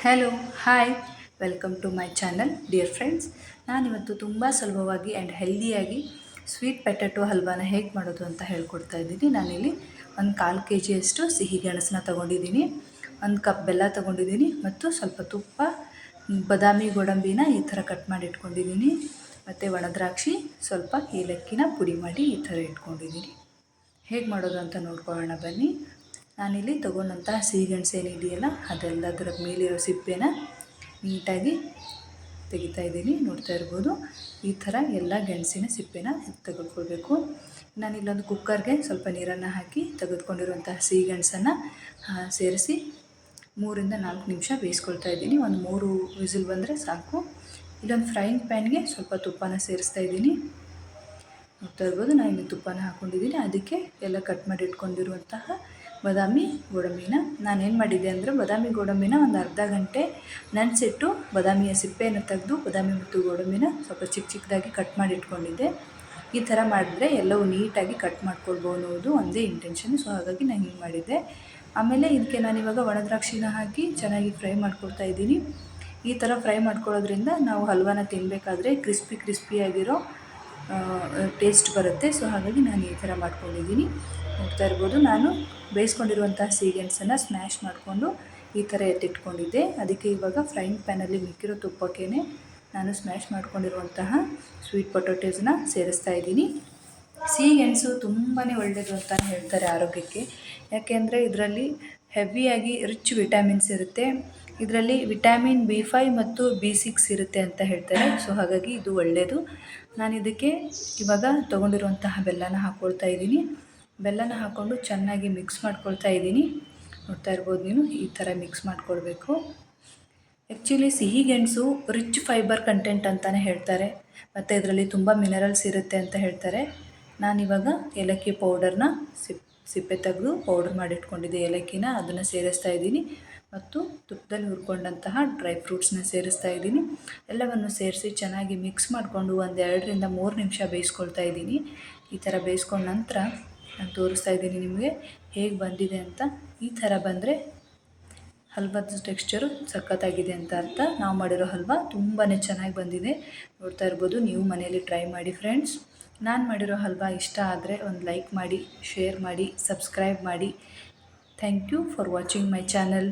Hello hi welcome to my channel dear friends. ನಾನಿವತ್ತು ತುಂಬ ಸುಲಭವಾಗಿ ಆ್ಯಂಡ್ ಹೆಲ್ದಿಯಾಗಿ ಸ್ವೀಟ್ ಪೊಟ್ಯಾಟೊ ಹಲ್ವಾನ ಹೇಗೆ ಮಾಡೋದು ಅಂತ ಹೇಳ್ಕೊಡ್ತಾ ಇದ್ದೀನಿ. ನಾನಿಲ್ಲಿ ಒಂದು 1/4 kg ಸಿಹಿ ಗೆಣಸನ್ನ ತೊಗೊಂಡಿದ್ದೀನಿ, 1 ಕಪ್ ಬೆಲ್ಲ ತೊಗೊಂಡಿದ್ದೀನಿ ಮತ್ತು ಸ್ವಲ್ಪ ತುಪ್ಪ, ಬಾದಾಮಿ ಗೋಡಂಬಿನ ಈ ಥರ ಕಟ್ ಮಾಡಿ ಇಟ್ಕೊಂಡಿದ್ದೀನಿ ಮತ್ತು ಒಣದ್ರಾಕ್ಷಿ, ಸ್ವಲ್ಪ ಏಲಕ್ಕಿನ ಪುಡಿ ಮಾಡಿ ಈ ಥರ ಇಟ್ಕೊಂಡಿದ್ದೀನಿ. ಹೇಗೆ ಮಾಡೋದು ಅಂತ ನೋಡ್ಕೊಳ್ಳೋಣ ಬನ್ನಿ. ನಾನಿಲ್ಲಿ ತೊಗೊಂಡಂತಹ ಸಿಹಿಗೆಣಸು ಏನಿದೆಯಲ್ಲ ಅದೆಲ್ಲದರ ಮೇಲಿರೋ ಸಿಪ್ಪೆನ ನೀಟಾಗಿ ತೆಗಿತಾ ಇದ್ದೀನಿ. ನೋಡ್ತಾ ಇರ್ಬೋದು, ಈ ಥರ ಎಲ್ಲ ಗೆಣಸಿನ ಸಿಪ್ಪೆನ ತೆಗೆದುಕೊಳ್ಬೇಕು. ನಾನಿಲ್ಲೊಂದು ಕುಕ್ಕರ್ಗೆ ಸ್ವಲ್ಪ ನೀರನ್ನು ಹಾಕಿ ತೆಗೆದುಕೊಂಡಿರುವಂತಹ ಸಿಹಿಗೆಣಸನ್ನು ಸೇರಿಸಿ 3-4 ನಿಮಿಷ ಬೇಯಿಸ್ಕೊಳ್ತಾ ಇದ್ದೀನಿ. ಒಂದು 3 ವಿಸಿಲ್ ಬಂದರೆ ಸಾಕು. ಇಲ್ಲೊಂದು ಫ್ರೈಯಿಂಗ್ ಪ್ಯಾನ್ಗೆ ಸ್ವಲ್ಪ ತುಪ್ಪನ ಸೇರಿಸ್ತಾ ಇದ್ದೀನಿ. ನೋಡ್ತಾ ಇರ್ಬೋದು, ನಾನು ಇಲ್ಲಿ ತುಪ್ಪನ ಹಾಕ್ಕೊಂಡಿದ್ದೀನಿ. ಅದಕ್ಕೆ ಎಲ್ಲ ಕಟ್ ಮಾಡಿ ಇಟ್ಕೊಂಡಿರುವಂತಹ ಬಾದಾಮಿ ಗೋಡಂಬಿನ ನಾನೇನು ಮಾಡಿದ್ದೆ ಅಂದರೆ, ಬಾದಾಮಿ ಗೋಡಂಬಿನ ಒಂದು ಅರ್ಧ ಗಂಟೆ ನೆನೆಸಿಟ್ಟು ಬಾದಾಮಿಯ ಸಿಪ್ಪೆಯನ್ನು ತೆಗೆದು ಬಾದಾಮಿ ಮತ್ತು ಗೋಡಂಬಿನ ಸ್ವಲ್ಪ ಚಿಕ್ಕದಾಗಿ ಕಟ್ ಮಾಡಿ ಇಟ್ಕೊಂಡಿದ್ದೆ. ಈ ಥರ ಮಾಡಿದ್ರೆ ಎಲ್ಲವೂ ನೀಟಾಗಿ ಕಟ್ ಮಾಡ್ಕೊಳ್ಬೋದು ಅನ್ನೋದು ಒಂದೇ ಇಂಟೆನ್ಷನ್. ಸೊ ಹಾಗಾಗಿ ನಾನು ಹಿಂಗೆ ಮಾಡಿದ್ದೆ. ಆಮೇಲೆ ಇದಕ್ಕೆ ನಾನಿವಾಗ ಒಣದ್ರಾಕ್ಷಿನ ಹಾಕಿ ಚೆನ್ನಾಗಿ ಫ್ರೈ ಮಾಡ್ಕೊಳ್ತಾ ಇದ್ದೀನಿ. ಈ ಥರ ಫ್ರೈ ಮಾಡ್ಕೊಳ್ಳೋದ್ರಿಂದ ನಾವು ಹಲ್ವಾನ ತಿನ್ನಬೇಕಾದ್ರೆ ಕ್ರಿಸ್ಪಿಯಾಗಿರೋ ಟೇಸ್ಟ್ ಬರುತ್ತೆ. ಸೊ ಹಾಗಾಗಿ ನಾನು ಈ ಥರ ಮಾಡ್ಕೊಂಡಿದ್ದೀನಿ. ನೋಡ್ತಾ ಇರ್ಬೋದು, ನಾನು ಬೇಯಿಸ್ಕೊಂಡಿರುವಂತಹ ಸಿಹಿಗೆಣಸನ್ನು ಸ್ಮ್ಯಾಶ್ ಮಾಡಿಕೊಂಡು ಈ ಥರ ಎತ್ತಿಟ್ಕೊಂಡಿದ್ದೆ. ಅದಕ್ಕೆ ಇವಾಗ ಫ್ರೈಯಿಂಗ್ ಪ್ಯಾನಲ್ಲಿ ಮಿಕ್ಕಿರೋ ತುಪ್ಪಕ್ಕೆ ನಾನು ಸ್ಮ್ಯಾಶ್ ಮಾಡ್ಕೊಂಡಿರುವಂತಹ ಸ್ವೀಟ್ ಪೊಟ್ಯಾಟೋಸ್ನ ಸೇರಿಸ್ತಾ ಇದ್ದೀನಿ. ಸಿಹಿಗೆಣಸು ತುಂಬಾ ಒಳ್ಳೆಯದು ಅಂತ ಹೇಳ್ತಾರೆ ಆರೋಗ್ಯಕ್ಕೆ. ಯಾಕೆಂದರೆ ಇದರಲ್ಲಿ ಹೆವಿಯಾಗಿ ರಿಚ್ ವಿಟಮಿನ್ಸ್ ಇರುತ್ತೆ. ಇದರಲ್ಲಿ ವಿಟಮಿನ್ B5 ಮತ್ತು B6 ಇರುತ್ತೆ ಅಂತ ಹೇಳ್ತಾರೆ. ಸೊ ಹಾಗಾಗಿ ಇದು ಒಳ್ಳೆಯದು. ನಾನು ಇದಕ್ಕೆ ಇವಾಗ ತೊಗೊಂಡಿರುವಂತಹ ಬೆಲ್ಲನ ಹಾಕ್ಕೊಳ್ತಾ ಇದ್ದೀನಿ. ಬೆಲ್ಲನ ಹಾಕ್ಕೊಂಡು ಚೆನ್ನಾಗಿ ಮಿಕ್ಸ್ ಮಾಡ್ಕೊಳ್ತಾ ಇದ್ದೀನಿ. ನೋಡ್ತಾ ಇರ್ಬೋದು ನೀವು, ಈ ಥರ ಮಿಕ್ಸ್ ಮಾಡ್ಕೊಳ್ಬೇಕು. ಆ್ಯಕ್ಚುಲಿ ಸಿಹಿಗೆಣಸು ರಿಚ್ ಫೈಬರ್ ಕಂಟೆಂಟ್ ಅಂತಲೇ ಹೇಳ್ತಾರೆ ಮತ್ತು ಇದರಲ್ಲಿ ತುಂಬ ಮಿನರಲ್ಸ್ ಇರುತ್ತೆ ಅಂತ ಹೇಳ್ತಾರೆ. ನಾನಿವಾಗ ಏಲಕ್ಕಿ ಪೌಡರ್ನ ಸಿಪ್ಪೆ ತೆಗೆದು ಪೌಡರ್ ಮಾಡಿಟ್ಕೊಂಡಿದ್ದೆ ಏಲಕ್ಕಿನ, ಅದನ್ನು ಸೇರಿಸ್ತಾ ಇದ್ದೀನಿ ಮತ್ತು ತುಪ್ಪದಲ್ಲಿ ಹುರ್ಕೊಂಡಂತಹ ಡ್ರೈ ಫ್ರೂಟ್ಸ್ನ ಸೇರಿಸ್ತಾ ಇದ್ದೀನಿ. ಎಲ್ಲವನ್ನು ಸೇರಿಸಿ ಚೆನ್ನಾಗಿ ಮಿಕ್ಸ್ ಮಾಡಿಕೊಂಡು ಒಂದು 2-3 ನಿಮಿಷ ಬೇಯಿಸ್ಕೊಳ್ತಾ ಇದ್ದೀನಿ. ಈ ಥರ ಬೇಯಿಸ್ಕೊಂಡ ನಂತರ ನಾನು ತೋರಿಸ್ತಾ ಇದ್ದೀನಿ ನಿಮಗೆ ಹೇಗೆ ಬಂದಿದೆ ಅಂತ. ಈ ಥರ ಬಂದರೆ ಹಲ್ವದ ಟೆಕ್ಸ್ಚರು ಸಖತ್ತಾಗಿದೆ ಅಂತ ಅರ್ಥ. ನಾವು ಮಾಡಿರೋ ಹಲ್ವ ತುಂಬಾ ಚೆನ್ನಾಗಿ ಬಂದಿದೆ. ನೋಡ್ತಾ ಇರ್ಬೋದು, ನೀವು ಮನೆಯಲ್ಲಿ ಟ್ರೈ ಮಾಡಿ ಫ್ರೆಂಡ್ಸ್. ನಾನು ಮಾಡಿರೋ ಹಲ್ವ ಇಷ್ಟ ಆದರೆ ಒಂದು ಲೈಕ್ ಮಾಡಿ, ಶೇರ್ ಮಾಡಿ, ಸಬ್ಸ್ಕ್ರೈಬ್ ಮಾಡಿ. Thank you for watching my channel.